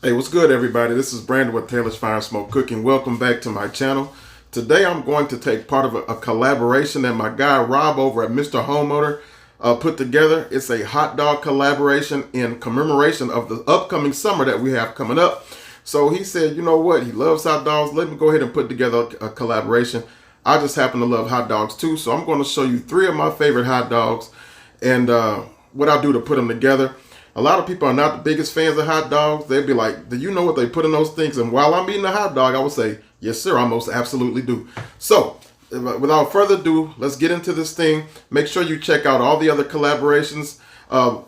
Hey, what's good, everybody? This is Brandon with Taylorsfiresmoke Cooking. Welcome back to my channel. Today I'm going to take part of a collaboration that my guy Rob over at Mr. Homeowner put together. It's a hot dog collaboration in commemoration of the upcoming summer that we have coming up. So he said, you know what? He loves hot dogs. Let me go ahead and put together a collaboration. I just happen to love hot dogs too. So I'm going to show you 3 of my favorite hot dogs and what I do to put them together. A lot of people are not the biggest fans of hot dogs. They'd be like, do you know what they put in those things? And while I'm eating a hot dog, I would say, yes, sir, I most absolutely do. So without further ado, let's get into this thing. Make sure you check out all the other collaborations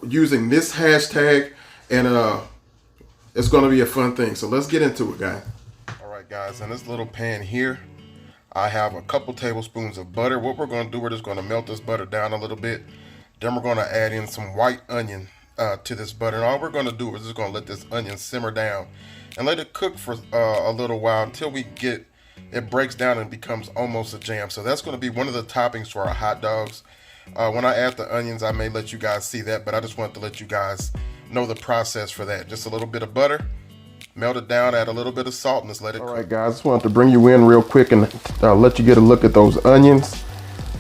using this hashtag. And it's going to be a fun thing. So let's get into it, guys. All right, guys, in this little pan here, I have a couple tablespoons of butter. What we're going to do, we're just going to melt this butter down a little bit. Then we're going to add in some white onion to this butter, and all we're going to do is just going to let this onion simmer down and let it cook for a little while until it breaks down and becomes almost a jam. So that's going to be one of the toppings for our hot dogs. When I add the onions, I may let you guys see that, but I just wanted to let you guys know the process for that. Just a little bit of butter, melt it down, add a little bit of salt, and just let it cook. All right, guys, just wanted to bring you in real quick and let you get a look at those onions.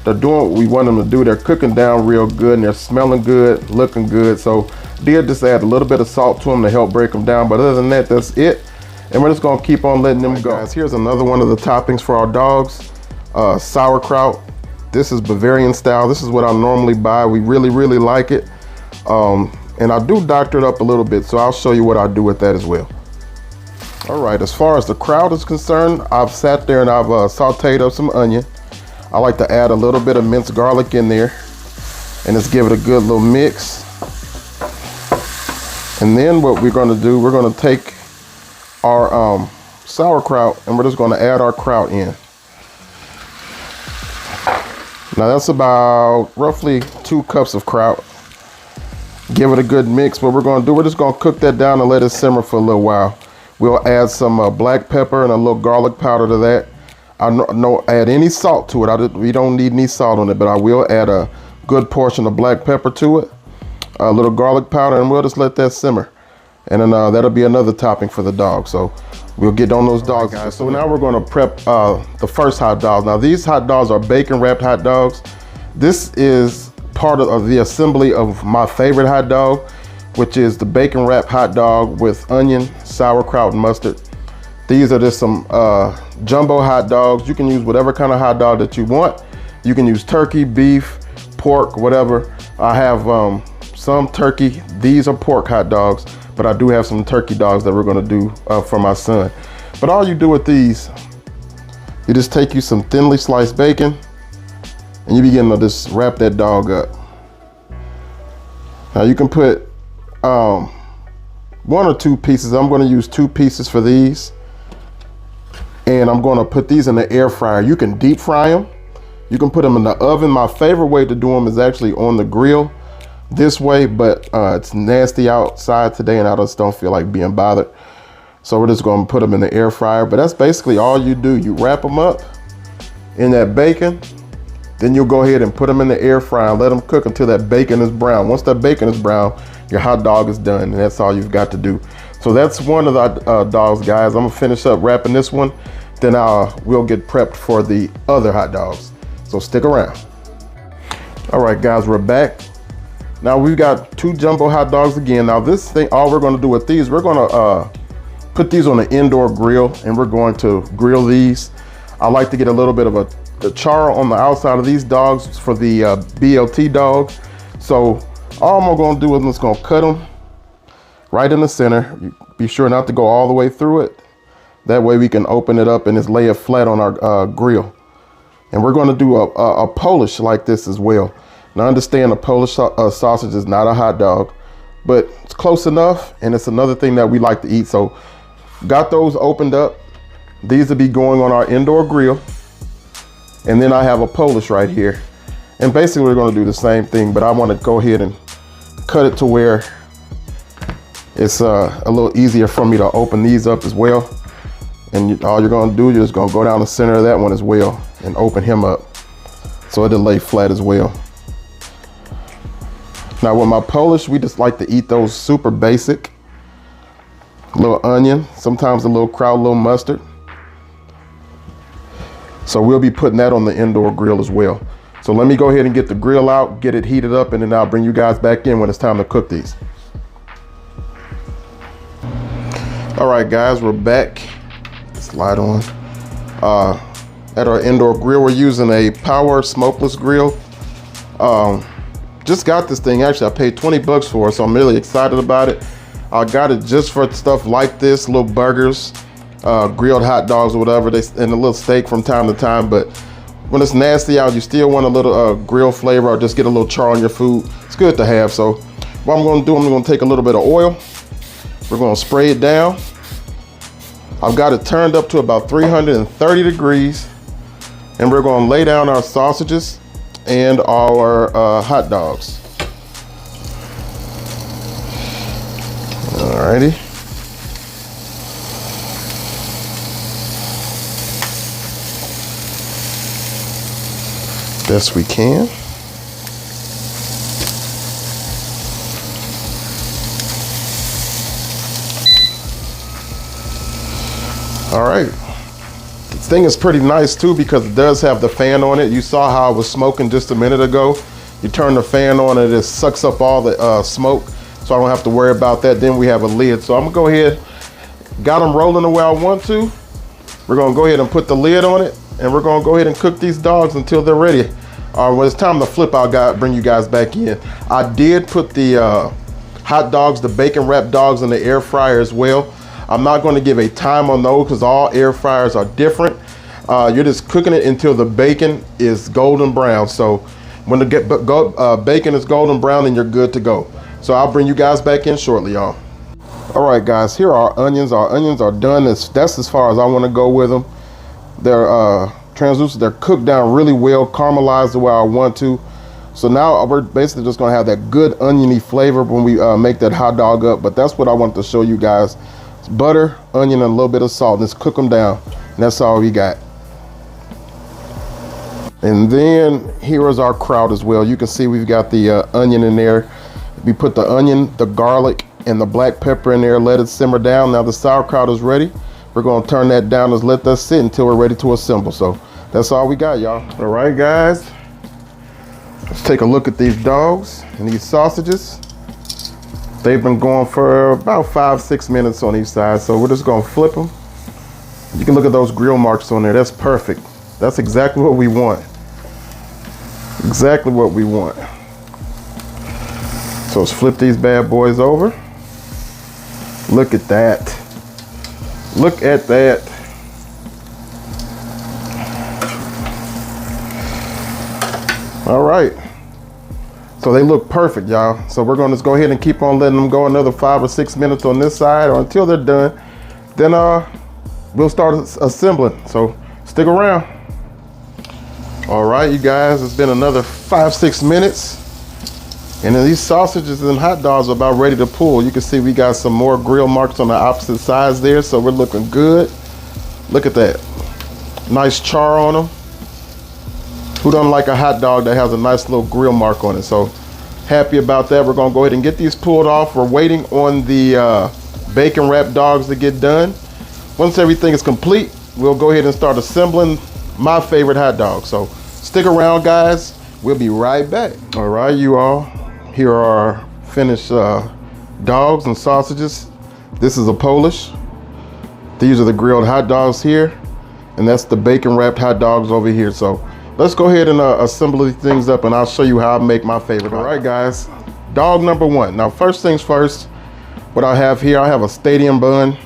They're doing what we want them to do. They're cooking down real good and they're smelling good, looking good. So did just add a little bit of salt to them to help break them down. But other than that, that's it. And we're just gonna keep on letting them go. Guys, here's another one of the toppings for our dogs. Sauerkraut. This is Bavarian style. This is what I normally buy. We really like it. And I do doctor it up a little bit. So I'll show you what I do with that as well. All right, as far as the kraut is concerned, I've sat there and I've sauteed up some onion. I like to add a little bit of minced garlic in there and just give it a good little mix. And then what we're going to do, we're going to take our sauerkraut and we're just going to add our kraut in. Now that's about roughly 2 cups of kraut. Give it a good mix. What we're going to do, we're just going to cook that down and let it simmer for a little while. We'll add some black pepper and a little garlic powder to that. I don't add any salt to it. We don't need any salt on it, but I will add a good portion of black pepper to it, a little garlic powder, and we'll just let that simmer. And then that'll be another topping for the dog. So we'll get on those dogs, guys. So now we're going to prep the first hot dogs. Now these hot dogs are bacon wrapped hot dogs. This is part of the assembly of my favorite hot dog, which is the bacon wrapped hot dog with onion, sauerkraut, and mustard. These are just some jumbo hot dogs. You can use whatever kind of hot dog that you want. You can use turkey, beef, pork, whatever. I have some turkey. These are pork hot dogs, but I do have some turkey dogs that we're gonna do for my son. But all you do with these, you just take you some thinly sliced bacon and you begin to just wrap that dog up. Now you can put 1 or 2 pieces. I'm gonna use 2 pieces for these. And I'm going to put these in the air fryer. You can deep fry them. You can put them in the oven. My favorite way to do them is actually on the grill this way, but it's nasty outside today and I just don't feel like being bothered. So we're just going to put them in the air fryer. But that's basically all you do. You wrap them up in that bacon. Then you'll go ahead and put them in the air fryer and let them cook until that bacon is brown. Once that bacon is brown, your hot dog is done, and that's all you've got to do. So that's one of the dogs, guys. I'm gonna finish up wrapping this one. Then we'll get prepped for the other hot dogs. So stick around. All right, guys, we're back. Now we've got 2 jumbo hot dogs again. Now this thing, all we're gonna do with these, we're gonna put these on an indoor grill and we're going to grill these. I like to get a little bit of the char on the outside of these dogs for the BLT dog. So all I'm gonna do is I'm just gonna cut them right in the center. Be sure not to go all the way through it. That way we can open it up and just lay it flat on our grill. And we're going to do a Polish like this as well. Now understand, a Polish sausage is not a hot dog, but it's close enough, and it's another thing that we like to eat. So got those opened up. These will be going on our indoor grill. And then I have a Polish right here. And basically we're going to do the same thing, but I want to go ahead and cut it to where it's a little easier for me to open these up as well. And all you're going to do, you're just going to go down the center of that one as well and open him up so it'll lay flat as well. Now with my Polish, we just like to eat those super basic. A little onion, sometimes a little kraut, a little mustard. So we'll be putting that on the indoor grill as well. So let me go ahead and get the grill out, get it heated up, and then I'll bring you guys back in when it's time to cook these. All right, guys, we're back. Slide on. At our indoor grill, we're using a power smokeless grill. Just got this thing. Actually, I paid 20 bucks for it, so I'm really excited about it. I got it just for stuff like this, little burgers, grilled hot dogs or whatever, and a little steak from time to time. But when it's nasty out, you still want a little grill flavor or just get a little char on your food. It's good to have. So what I'm gonna do, I'm gonna take a little bit of oil. We're gonna spray it down. I've got it turned up to about 330 degrees. And we're gonna lay down our sausages and our hot dogs. Alrighty. Best we can. All right. This thing is pretty nice too because it does have the fan on it. You saw how I was smoking just a minute ago. You turn the fan on and it sucks up all the smoke, so I don't have to worry about that. Then we have a lid. So I'm gonna go ahead, got them rolling the way I want to. We're gonna go ahead and put the lid on it, and we're gonna go ahead and cook these dogs until they're ready. When it's time to flip, I'll bring you guys back in. I did put the hot dogs, the bacon wrapped dogs, in the air fryer as well. I'm not going to give a time on those because all air fryers are different. You're just cooking it until the bacon is golden brown. So when the bacon is golden brown, then you're good to go. So I'll bring you guys back in shortly, y'all. All right, guys, here are our onions. Our onions are done. That's as far as I want to go with them. They're translucent. They're cooked down really well, caramelized the way I want to. So now we're basically just going to have that good oniony flavor when we make that hot dog up. But that's what I wanted to show you guys. It's butter, onion, and a little bit of salt. Let's cook them down. And that's all we got. And then here is our kraut as well. You can see we've got the onion in there. We put the onion, the garlic, and the black pepper in there. Let it simmer down. Now the sauerkraut is ready. We're going to turn that down and let that sit until we're ready to assemble. So that's all we got, y'all. All right, guys. Let's take a look at these dogs and these sausages. They've been going for about 5-6 minutes on each side, so we're just gonna flip them. You can look at those grill marks on there. That's perfect. That's exactly what we want. Exactly what we want. So let's flip these bad boys over. Look at that. Look at that. All right. So they look perfect, y'all. So we're gonna just go ahead and keep on letting them go another 5 or 6 minutes on this side or until they're done. Then we'll start assembling. So stick around. All right, you guys, it's been another 5-6 minutes. And then these sausages and hot dogs are about ready to pull. You can see we got some more grill marks on the opposite sides there, so we're looking good. Look at that. Nice char on them. Who doesn't like a hot dog that has a nice little grill mark on it? So happy about that. We're gonna go ahead and get these pulled off. We're waiting on the bacon wrapped dogs to get done. Once everything is complete, we'll go ahead and start assembling my favorite hot dog. So stick around, guys. We'll be right back. All right, you all. Here are our finished dogs and sausages. This is a Polish. These are the grilled hot dogs here. And that's the bacon wrapped hot dogs over here. So let's go ahead and assemble these things up, and I'll show you how I make my favorite. All right, guys, dog number one. Now, first things first, what I have here, I have a stadium bun.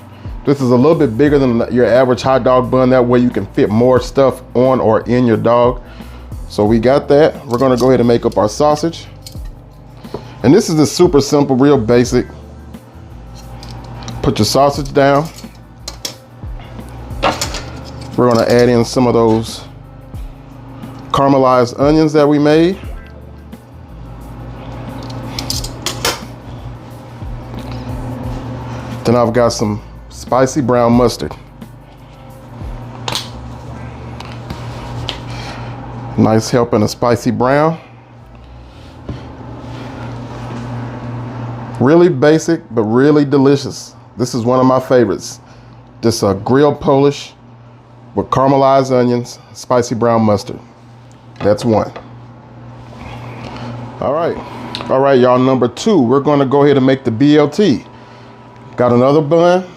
This is a little bit bigger than your average hot dog bun. That way you can fit more stuff on or in your dog. So we got that. We're gonna go ahead and make up our sausage. And this is just super simple, real basic. Put your sausage down. We're gonna add in some of those caramelized onions that we made. Then I've got some spicy brown mustard. Nice helping of spicy brown. Really basic, but really delicious. This is one of my favorites. This grilled Polish with caramelized onions, spicy brown mustard. That's one. All right, y'all. Number 2, we're going to go ahead and make the BLT. Got another bun.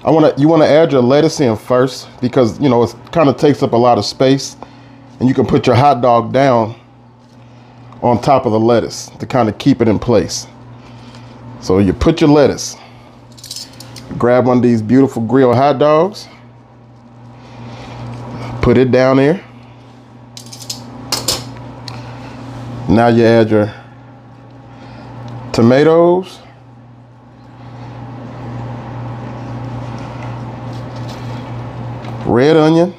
You want to add your lettuce in first because, you know, it kind of takes up a lot of space, and you can put your hot dog down on top of the lettuce to kind of keep it in place. So you put your lettuce, grab one of these beautiful grilled hot dogs, put it down there. Now you add your tomatoes, red onion,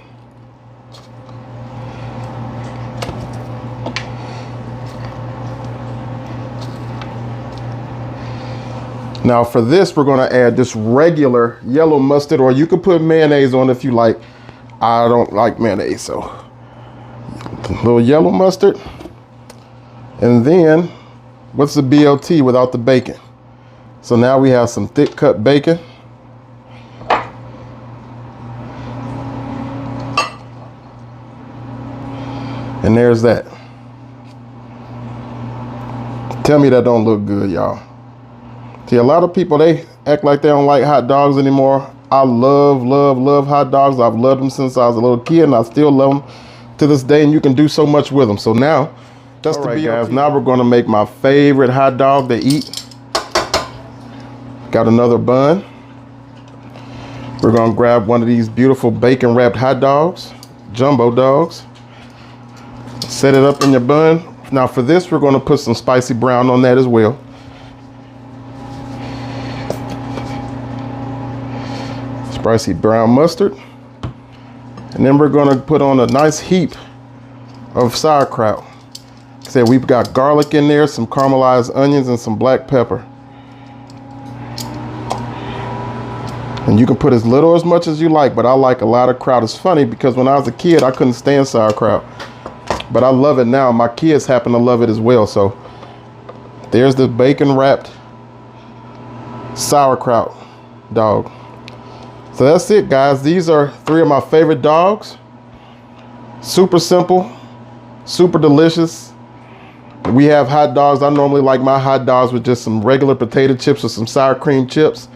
now for this, we're going to add this regular yellow mustard, or you could put mayonnaise on if you like. I don't like mayonnaise, so a little yellow mustard. And then, what's the BLT without the bacon? So now we have some thick cut bacon. And there's that. Tell me that don't look good, y'all. See, a lot of people, they act like they don't like hot dogs anymore. I love, love, love hot dogs. I've loved them since I was a little kid, and I still love them to this day, and you can do so much with them. So now, that's all right, guys. Now we're going to make my favorite hot dog to eat. Got another bun. We're going to grab one of these beautiful bacon wrapped hot dogs, jumbo dogs. Set it up in your bun. Now for this, we're going to put some spicy brown on that as well. Spicy brown mustard. And then we're going to put on a nice heap of sauerkraut. Said we've got garlic in there, some caramelized onions, and some black pepper. And you can put as little or as much as you like, but I like a lot of kraut. It's funny because when I was a kid, I couldn't stand sauerkraut, but I love it now. My kids happen to love it as well. So there's the bacon wrapped sauerkraut dog. So that's it, guys. These are 3 of my favorite dogs. Super simple, super delicious. We have hot dogs. I normally like my hot dogs with just some regular potato chips or some sour cream chips,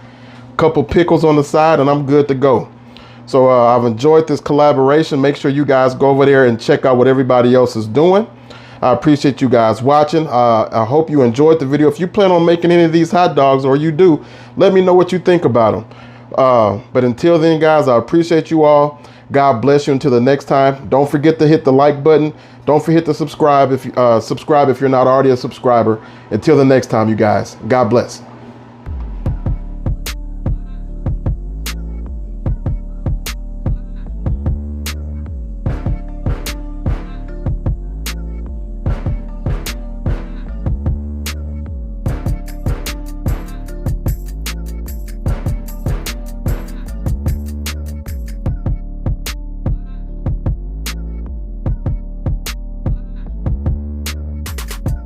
a couple pickles on the side, and I'm good to go. So I've enjoyed this collaboration. Make sure you guys go over there and check out what everybody else is doing. I appreciate you guys watching. I hope you enjoyed the video. If you plan on making any of these hot dogs, or you do, let me know what you think about them. But until then, guys, I appreciate you all. God bless you until the next time. Don't forget to hit the like button. Don't forget to subscribe if you're not already a subscriber. Until the next time, you guys. God bless.